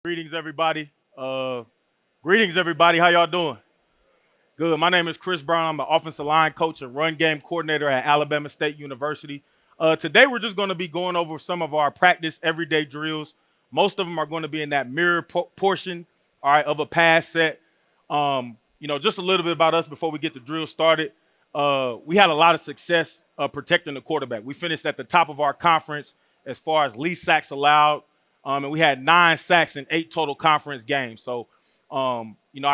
Greetings, everybody. Greetings, everybody. How y'all doing? Good. My name is Chris Browne. I'm the offensive line coach and run game coordinator at Alabama State University. Today, we're just going to be going over some of our practice everyday drills. Most of them are going to be in that mirror portion, all right, of a pass set. Just a little bit about us before we get the drill started. We had a lot of success protecting the quarterback. We finished at the top of our conference as far as least sacks allowed. And we had 9 sacks in 8 total conference games. So, I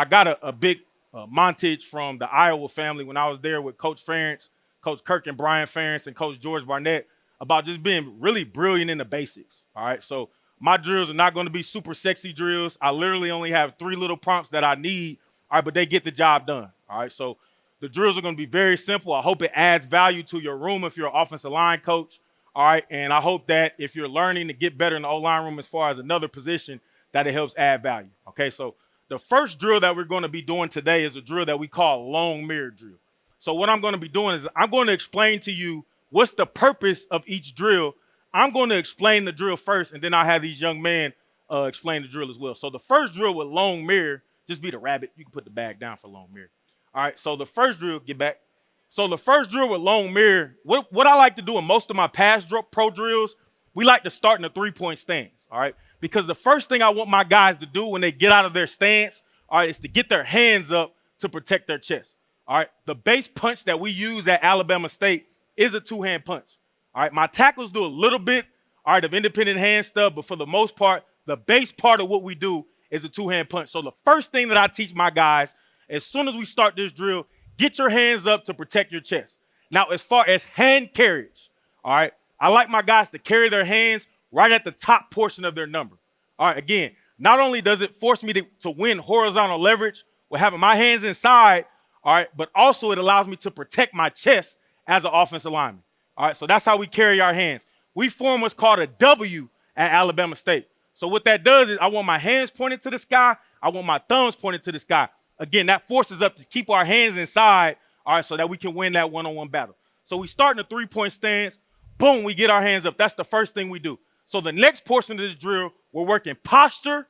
got a big montage from the Iowa family when I was there with Coach Ferentz, Coach Kirk and Brian Ferentz, and Coach George Barnett about just being really brilliant in the basics. All right. So my drills are not going to be super sexy drills. I literally only have 3 little prompts that I need. All right. But they get the job done. All right. So the drills are going to be very simple. I hope it adds value to your room if you're an offensive line coach. All right, and I hope that if you're learning to get better in the O-line room as far as another position, that it helps add value. Okay, so the first drill that we're going to be doing today is a drill that we call long mirror drill. So what I'm going to be doing is I'm going to explain to you what's the purpose of each drill. I'm going to explain the drill first, and then I'll have these young men explain the drill as well. So the first drill with long mirror, just be the rabbit. You can put the bag down for long mirror. All right, so the first drill, get back. So the first drill with long mirror, what I like to do in most of my pro drills, we like to start in a 3-point stance, all right? Because the first thing I want my guys to do when they get out of their stance, all right, is to get their hands up to protect their chest, all right? The base punch that we use at Alabama State is a 2-hand punch, all right? My tackles do a little bit, all right, of independent hand stuff, but for the most part, the base part of what we do is a 2-hand punch. So the first thing that I teach my guys, as soon as we start this drill, get your hands up to protect your chest. Now, as far as hand carriage, all right, I like my guys to carry their hands right at the top portion of their number. All right, again, not only does it force me to win horizontal leverage with having my hands inside, all right, but also it allows me to protect my chest as an offensive lineman. All right, so that's how we carry our hands. We form what's called a W at Alabama State. So what that does is I want my hands pointed to the sky. I want my thumbs pointed to the sky. Again, that forces us to keep our hands inside, all right, so that we can win that one-on-one battle. So we start in a 3-point stance. Boom, we get our hands up. That's the first thing we do. So the next portion of this drill, we're working posture,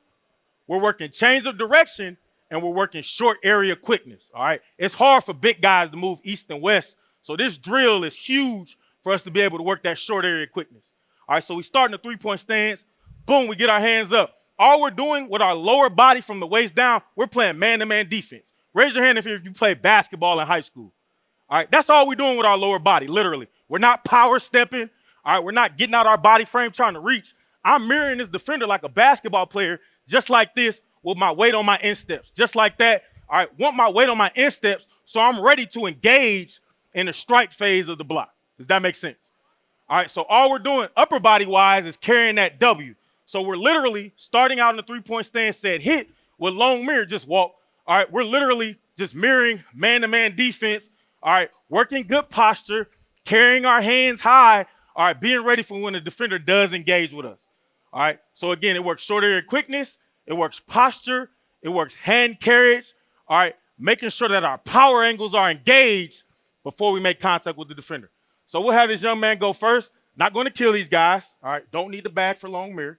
we're working change of direction, and we're working short area quickness, all right? It's hard for big guys to move east and west. So this drill is huge for us to be able to work that short area quickness. All right, so we start in a 3-point stance. Boom, we get our hands up. All we're doing with our lower body from the waist down, we're playing man-to-man defense. Raise your hand if you played basketball in high school. All right, that's all we're doing with our lower body, literally. We're not power stepping. All right, we're not getting out our body frame trying to reach. I'm mirroring this defender like a basketball player, just like this, with my weight on my insteps, just like that. All right, want my weight on my insteps so I'm ready to engage in the strike phase of the block. Does that make sense? All right, so all we're doing upper body-wise is carrying that W. So we're literally starting out in the 3-point stance, said hit with long mirror, just walk. All right, we're literally just mirroring man-to-man defense. All right, working good posture, carrying our hands high. All right, being ready for when the defender does engage with us. All right, so again, it works short area quickness, it works posture, it works hand carriage. All right, making sure that our power angles are engaged before we make contact with the defender. So we'll have this young man go first. Not going to kill these guys. All right, don't need the bag for long mirror.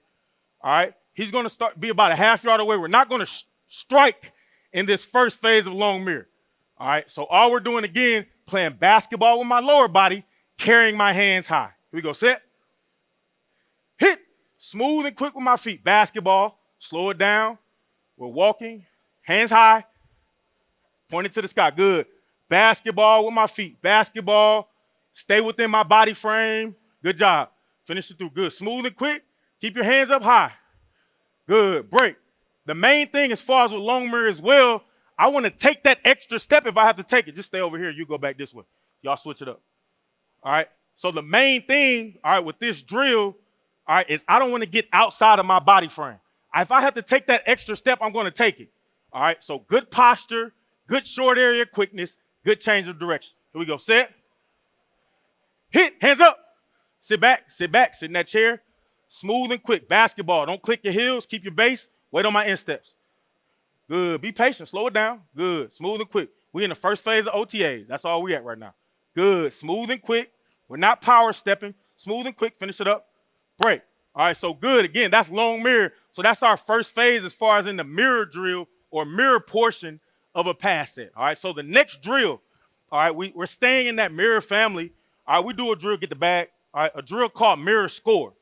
All right, he's going to be about a half yard away. We're not going to strike in this first phase of long mirror. All right, so all we're doing, again, playing basketball with my lower body, carrying my hands high. Here we go, set. Hit, smooth and quick with my feet. Basketball, slow it down. We're walking, hands high, pointing to the sky. Good. Basketball with my feet. Basketball, stay within my body frame. Good job. Finish it through. Good. Smooth and quick. Keep your hands up high. Good. Break. The main thing as far as with long mirror as well, I want to take that extra step if I have to take it. Just stay over here. You go back this way. Y'all switch it up. All right. So the main thing, all right, with this drill, all right, is I don't want to get outside of my body frame. If I have to take that extra step, I'm going to take it. All right. So good posture, good short area quickness, good change of direction. Here we go. Set. Hit. Hands up. Sit back. Sit back. Sit in that chair. Smooth and quick. Basketball. Don't click your heels. Keep your base. Wait on my insteps. Good. Be patient. Slow it down. Good. Smooth and quick. We're in the first phase of OTAs. That's all we at right now. Good. Smooth and quick. We're not power stepping. Smooth and quick. Finish it up. Break. All right, so good. Again, that's long mirror. So that's our first phase as far as in the mirror drill or mirror portion of a pass set. All right, so the next drill, all right, we're staying in that mirror family. All right, we do a drill, get the bag. All right, a drill called mirror score.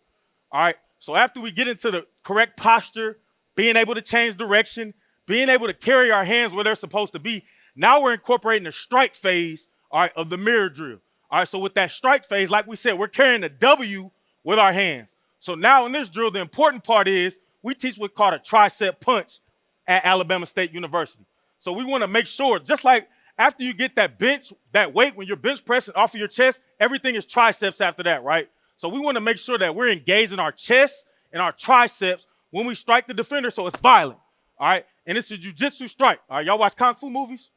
All right, so after we get into the correct posture, being able to change direction, being able to carry our hands where they're supposed to be, now we're incorporating the strike phase, all right, of the mirror drill. All right, so with that strike phase, like we said, we're carrying the W with our hands. So now in this drill, the important part is we teach what's called a tricep punch at Alabama State University. So we want to make sure, just like after you get that weight, when you're bench pressing off of your chest, everything is triceps after that, right? So we want to make sure that we're engaging our chest and our triceps when we strike the defender so it's violent, all right? And it's a jiu-jitsu strike. All right, y'all watch Kung Fu movies?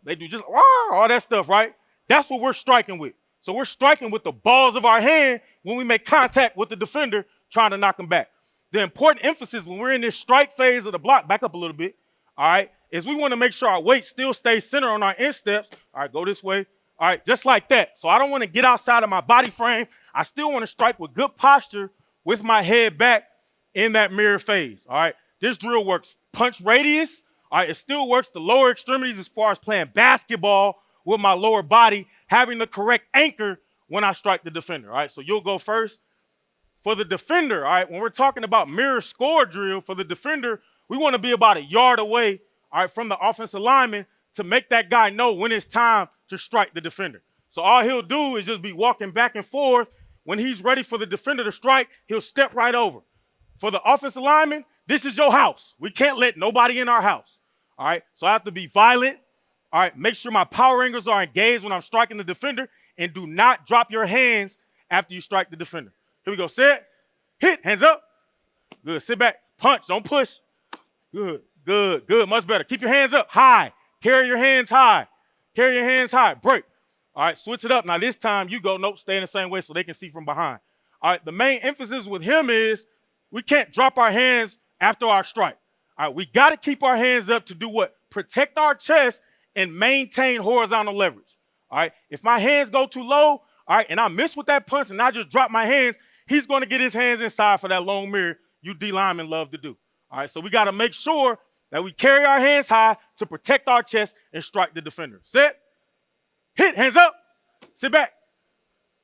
They do just all that stuff, right? That's what we're striking with. So we're striking with the balls of our hand when we make contact with the defender trying to knock him back. The important emphasis when we're in this strike phase of the block, back up a little bit, all right, is we want to make sure our weight still stays centered on our insteps. All right, go this way. All right, just like that. So I don't want to get outside of my body frame. I still want to strike with good posture with my head back in that mirror phase. All right, this drill works punch radius. All right, it still works the lower extremities as far as playing basketball with my lower body, having the correct anchor when I strike the defender. All right, so you'll go first. For the defender, all right, when we're talking about mirror score drill, for the defender, we want to be about a yard away, all right, from the offensive lineman to make that guy know when it's time to strike the defender. So all he'll do is just be walking back and forth. When he's ready for the defender to strike, he'll step right over. For the offensive lineman, this is your house. We can't let nobody in our house, all right? So I have to be violent, all right? Make sure my power angles are engaged when I'm striking the defender, and do not drop your hands after you strike the defender. Here we go, set, hit, hands up. Good, sit back, punch, don't push. Good, good, good, much better. Keep your hands up, high. Carry your hands high. Carry your hands high, break. All right, switch it up. Now this time you go, nope, stay in the same way so they can see from behind. All right, the main emphasis with him is we can't drop our hands after our strike. All right, we got to keep our hands up to do what? Protect our chest and maintain horizontal leverage. All right, if my hands go too low, all right, and I miss with that punch and I just drop my hands, he's going to get his hands inside for that long mirror you D linemen love to do. All right, so we got to make sure that we carry our hands high to protect our chest and strike the defender. Set, hit, hands up, sit back.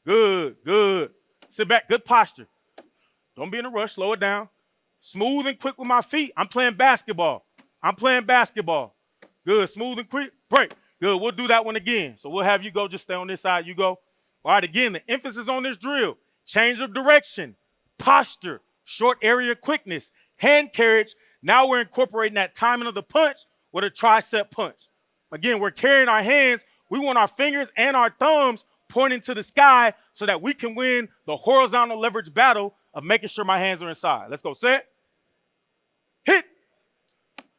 Good, good. Sit back, good posture. Don't be in a rush, slow it down. Smooth and quick with my feet. I'm playing basketball. I'm playing basketball. Good, smooth and quick, break. Good, we'll do that one again. So we'll have you go, just stay on this side, you go. All right, again, the emphasis on this drill, change of direction, posture, short area quickness, hand carriage. Now we're incorporating that timing of the punch with a tricep punch. Again, we're carrying our hands. We want our fingers and our thumbs pointing to the sky so that we can win the horizontal leverage battle of making sure my hands are inside. Let's go, set, hit.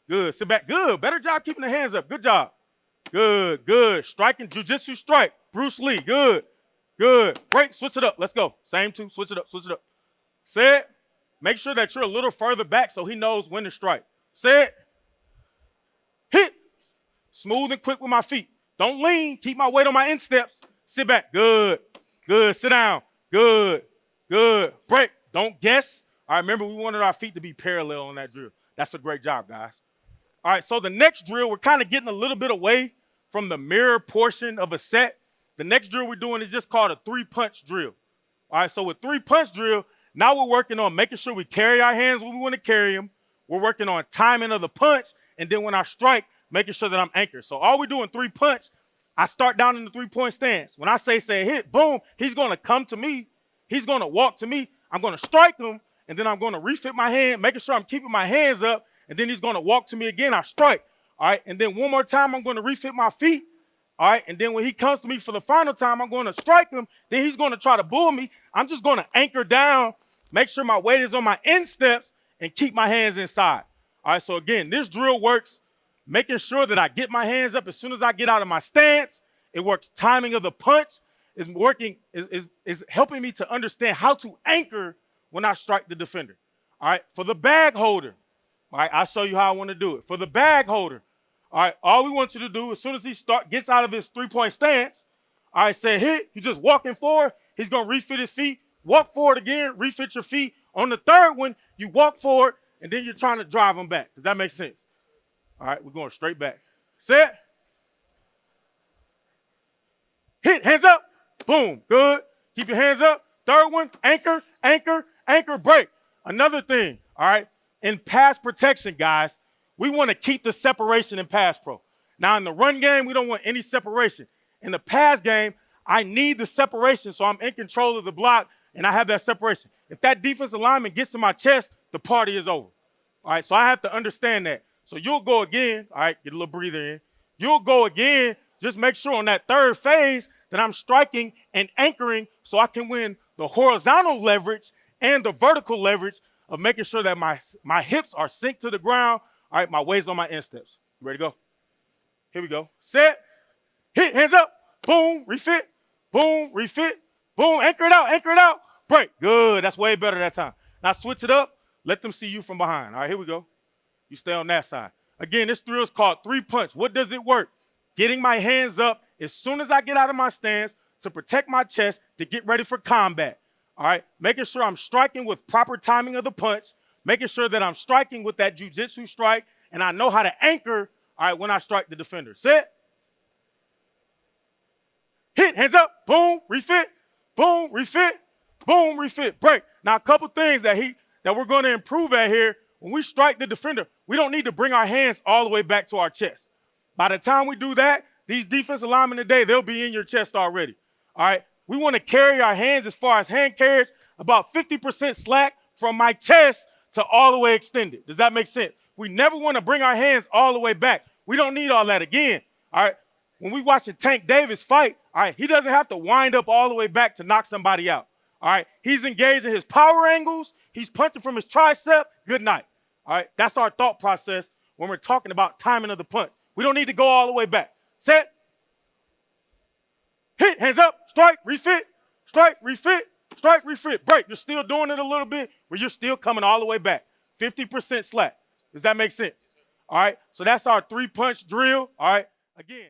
Good, sit back, good. Better job keeping the hands up, good job. Good, good. Striking, jiu-jitsu strike. Bruce Lee, good, good. Break, switch it up, let's go. Same two, switch it up, switch it up. Set, make sure that you're a little further back so he knows when to strike. Set, hit. Smooth and quick with my feet. Don't lean, keep my weight on my insteps. Sit back, good, good. Sit down, good, good. Break, don't guess. All right, remember we wanted our feet to be parallel on that drill. That's a great job, guys. All right, so the next drill, we're kind of getting a little bit away from the mirror portion of a set. The next drill we're doing is just called a three-punch drill. All right, so with three-punch drill, now we're working on making sure we carry our hands when we want to carry them. We're working on timing of the punch, and then when I strike, making sure that I'm anchored. So all we do in three-punch, I start down in the three-point stance. When I say hit, boom, he's going to come to me. He's going to walk to me. I'm going to strike him, and then I'm going to refit my hand, making sure I'm keeping my hands up, and then he's going to walk to me again. I strike, all right? And then one more time, I'm going to refit my feet, all right? And then when he comes to me for the final time, I'm going to strike him. Then he's going to try to bull me. I'm just going to anchor down, make sure my weight is on my insteps, and keep my hands inside. All right, so again, this drill works making sure that I get my hands up as soon as I get out of my stance. It works timing of the punch. Is helping me to understand how to anchor when I strike the defender. All right, for the bag holder, all right, I'll show you how I want to do it. For the bag holder, all right, all we want you to do as soon as he gets out of his three-point stance, all right, say hit, he's just walking forward, he's going to refit his feet, walk forward again, refit your feet. On the third one, you walk forward, and then you're trying to drive them back. Does that make sense? All right, we're going straight back. Set. Hit, hands up. Boom, good. Keep your hands up. Third one, anchor, anchor, anchor, break. Another thing, all right, in pass protection, guys, we want to keep the separation in pass pro. Now, in the run game, we don't want any separation. In the pass game, I need the separation so I'm in control of the block and I have that separation. If that defensive lineman gets to my chest, the party is over. All right, so I have to understand that. So you'll go again, all right, get a little breather in. You'll go again, just make sure on that third phase that I'm striking and anchoring so I can win the horizontal leverage and the vertical leverage of making sure that my hips are synced to the ground. All right, my waist on my insteps. You ready to go? Here we go. Set, hit, hands up, boom, refit, boom, refit, boom, anchor it out, break. Good, that's way better that time. Now switch it up, let them see you from behind. All right, here we go. You stay on that side. Again, this drill is called 3-punch. What does it work? Getting my hands up as soon as I get out of my stance to protect my chest to get ready for combat. All right, making sure I'm striking with proper timing of the punch, making sure that I'm striking with that jiu-jitsu strike, and I know how to anchor, all right, when I strike the defender. Set. Hit, hands up, boom, refit, boom, refit, boom, refit, break. Now, a couple things that we're going to improve at here. When we strike the defender, we don't need to bring our hands all the way back to our chest. By the time we do that, these defensive linemen today, they'll be in your chest already. All right, we want to carry our hands as far as hand carriage, about 50% slack from my chest to all the way extended. Does that make sense? We never want to bring our hands all the way back. We don't need all that again. All right, when we watch Tank Davis fight, all right, he doesn't have to wind up all the way back to knock somebody out. All right, he's engaged in his power angles. He's punching from his tricep. Good night. All right, that's our thought process when we're talking about timing of the punch. We don't need to go all the way back. Set. Hit, hands up, strike, refit, break. You're still doing it a little bit, but you're still coming all the way back. 50% slack. Does that make sense? All right, so that's our 3-punch drill. All right, again.